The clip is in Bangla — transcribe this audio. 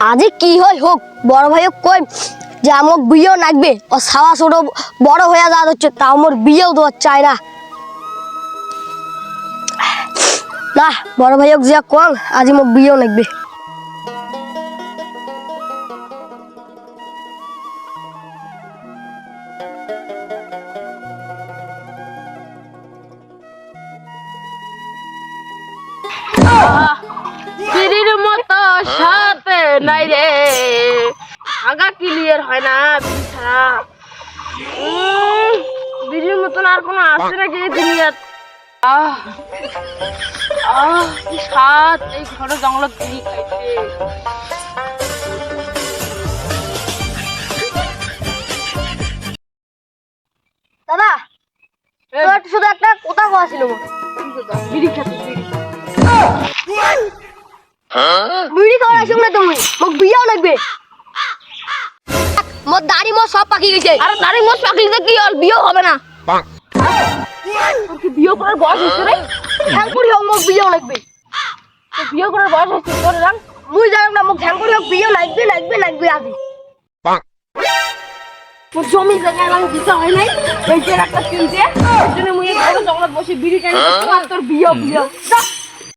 আজি কি হয় হোক বড় ভাইক কই যে আমার বিয়েও লাগবে ও সাওয়া ছোট বড় হয়ে যাওয়া হচ্ছে তা আমার বিয়েও দেওয়ার চাই না না বড় ভাইক যা কল আজি আমার বিয়েও লাগবে বিড়ির মতো সাথে নাই রে আগা ক্লিয়ার হয় না বিড়ি ছাড়া বিড়ির মতন আর কোনো আছে নাকি এই দুনিয়াত কি স্বাদ এই ঘন জঙ্গলত বিড়ি খাইছে দাদা তোর শুধু একটা কথা কওয়া ছিল বিড়ি খেতে বিড়ি খাওয়ার আসুক না তুমি মোক বিয়েও লাগবে মোর দাড়ি মোর সব পাকি গেছে আরে দাড়ি মোট পাকলি তো কি হল বিয়ে হবে না তোর কি বিয়ে করার বয়স হচ্ছে রে ঠ্যাং করি হোক মোক বিয়েও লাগবে তোর বিয়ে করার বয়স হচ্ছে তোর রাং মুই জানো না মোক ঠ্যাং করি হোক বিয়েও লাগবে লাগবে লাগবে আজি তোর জমি জায়গা আমি দিতে হয় নাই এই যে একটা কিনতে এর জন্য মুই এই ঘরে জঙ্গলত বসে বিড়ি টানি তোর বিয়ে